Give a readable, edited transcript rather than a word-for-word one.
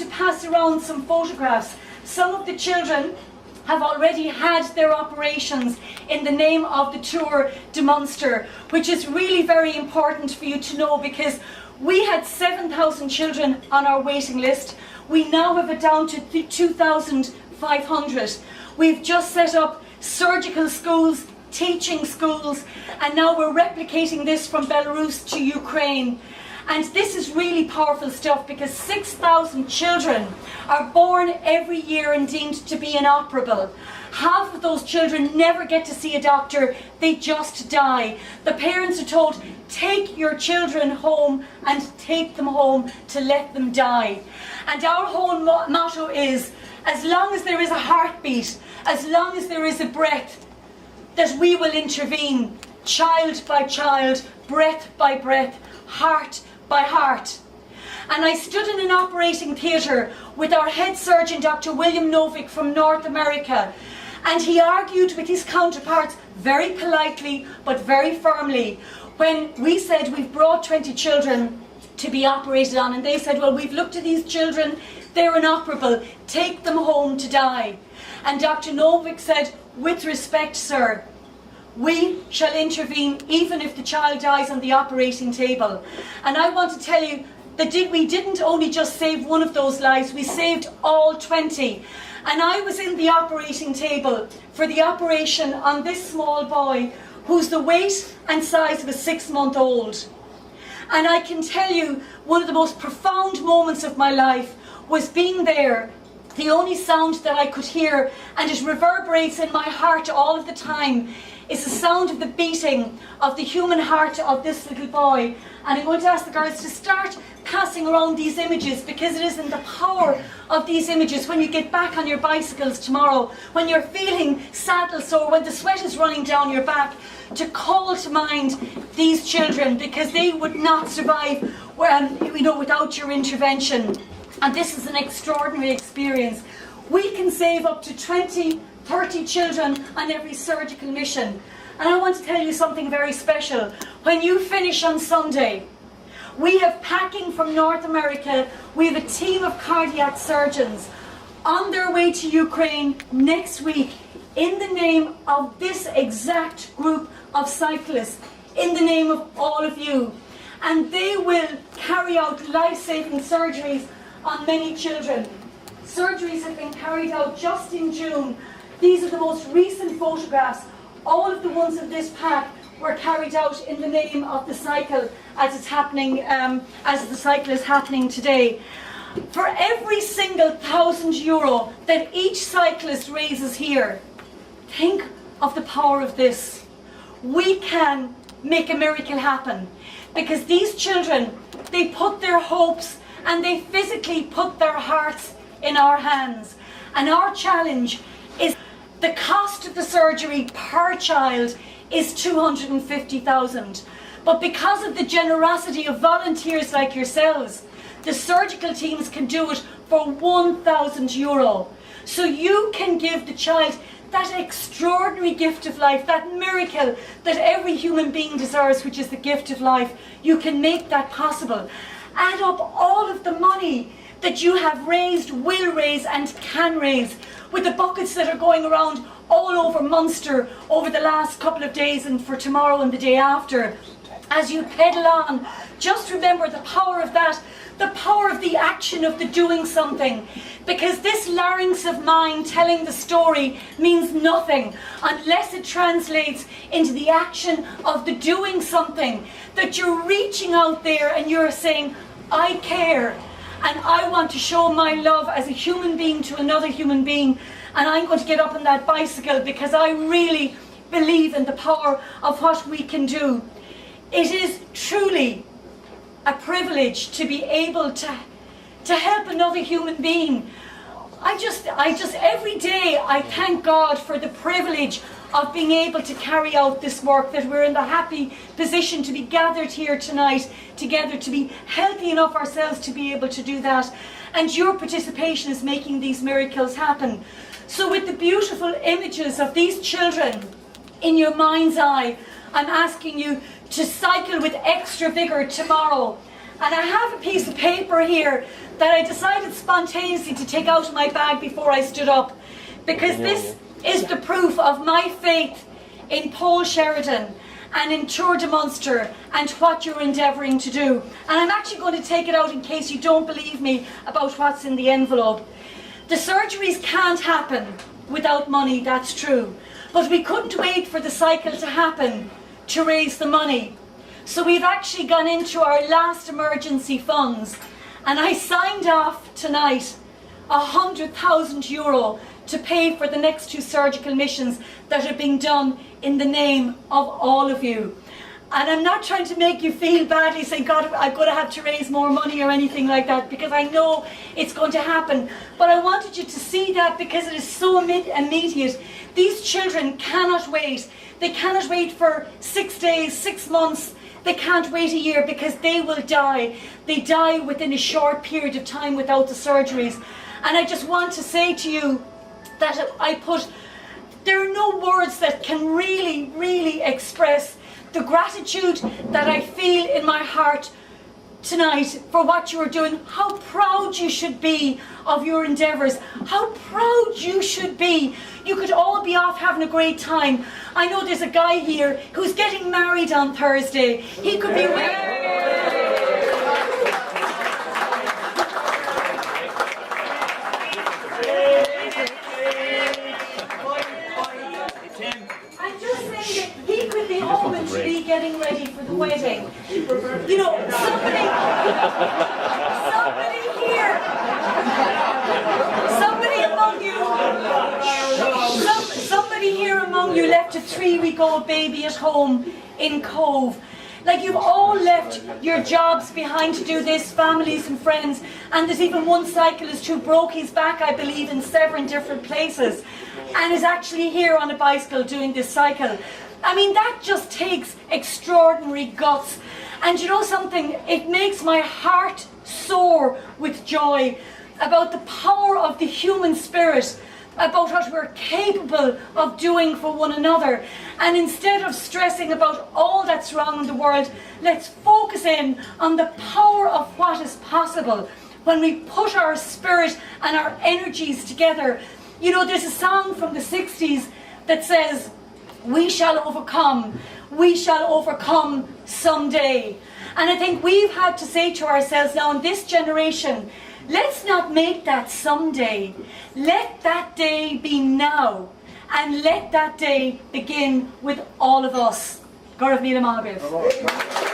to pass around some photographs. Some of the children have already had their operations in the name of the Tour de Munster, which is really very important for you to know, because we had 7,000 children on our waiting list. We now have it down to 2,500. We've just set up surgical schools, teaching schools, and now we're replicating this from Belarus to Ukraine. And this is really powerful stuff, because 6,000 children are born every year and deemed to be inoperable. Half of those children never get to see a doctor, they just die. The parents are told, take your children home and take them home to let them die. And our whole motto is, as long as there is a heartbeat, as long as there is a breath, that we will intervene, child by child, breath by breath, heart by heart. And I stood in an operating theatre with our head surgeon, Dr. William Novick from North America, and he argued with his counterparts very politely but very firmly when we said we've brought 20 children to be operated on, and they said, well, we've looked at these children, they're inoperable, take them home to die. And Dr. Novick said, with respect, sir, we shall intervene even if the child dies on the operating table. And I want to tell you that we didn't only just save one of those lives, we saved all 20. And I was in the operating table for the operation on this small boy who's the weight and size of a 6-month-old. And I can tell you, one of the most profound moments of my life was being there. The only sound that I could hear, and it reverberates in my heart all of the time, is the sound of the beating of the human heart of this little boy. And I'm going to ask the girls to start passing around these images, because it is in the power of these images when you get back on your bicycles tomorrow, when you're feeling saddle sore, when the sweat is running down your back, to call to mind these children, because they would not survive without your intervention. And this is an extraordinary experience. We can save up to 20, 30 children on every surgical mission. And I want to tell you something very special. When you finish on Sunday, we have packing from North America. We have a team of cardiac surgeons on their way to Ukraine next week in the name of this exact group of cyclists, in the name of all of you. And they will carry out life-saving surgeries on many children. Surgeries have been carried out just in June. These are the most recent photographs. All of the ones in this pack were carried out in the name of the cycle, as it's happening, as the cycle is happening today. For every single €1,000 that each cyclist raises here, think of the power of this. We can make a miracle happen, because these children, they put their hopes and they physically put their hearts in our hands. And our challenge is, the cost of the surgery per child is $250,000. But because of the generosity of volunteers like yourselves, the surgical teams can do it for €1,000. So you can give the child that extraordinary gift of life, that miracle that every human being deserves, which is the gift of life. You can make that possible. Add up all of the money that you have raised, will raise and can raise, with the buckets that are going around all over Munster over the last couple of days and for tomorrow and the day after. As you pedal on, just remember the power of that, the power of the action of the doing something. Because this larynx of mine telling the story means nothing unless it translates into the action of the doing something. That you're reaching out there and you're saying, I care. And I want to show my love as a human being to another human being. And I'm going to get up on that bicycle because I really believe in the power of what we can do. It is truly a privilege to be able to help another human being. I just every day I thank God for the privilege of being able to carry out this work, that we're in the happy position to be gathered here tonight together, to be healthy enough ourselves to be able to do that. And your participation is making these miracles happen. So with the beautiful images of these children in your mind's eye, I'm asking you to cycle with extra vigour tomorrow And I have a piece of paper here that I decided spontaneously to take out of my bag before I stood up, because this is the proof of my faith in Paul Sheridan and in Tour de Munster and what you're endeavouring to do. And I'm actually going to take it out in case you don't believe me about what's in the envelope. The surgeries can't happen without money, that's true. But we couldn't wait for the cycle to happen to raise the money. So we've actually gone into our last emergency funds, and I signed off tonight €100,000 to pay for the next 2 surgical missions that are being done in the name of all of you. And I'm not trying to make you feel badly saying, God, I'm going to have to raise more money or anything like that, because I know it's going to happen. But I wanted you to see that because it is so immediate. These children cannot wait. They cannot wait for 6 days, 6 months. They can't wait a year, because they will die. They die within a short period of time without the surgeries. And I just want to say to you that there are no words that can really express the gratitude that I feel in my heart tonight for what you are doing. How proud you should be of your endeavours. How proud you should be. You could all be off having a great time. I know there's a guy here who's getting married on Thursday. He could be literally getting ready for the wedding. You know, somebody here, somebody here among you left a 3-week-old baby at home in Cove. Like, you've all left your jobs behind to do this, families and friends, and there's even one cyclist who broke his back, I believe, in 7 different places, and is actually here on a bicycle doing this cycle. I mean, that just takes extraordinary guts. And you know something? It makes my heart soar with joy about the power of the human spirit, about what we're capable of doing for one another. And instead of stressing about all that's wrong in the world, let's focus in on the power of what is possible when we put our spirit and our energies together. You know, there's a song from the 60s that says, "We shall overcome someday." And I think we've had to say to ourselves now in this generation, let's not make that someday. Let that day be now. And let that day begin with all of us. Gorabh Míle Mágaibh.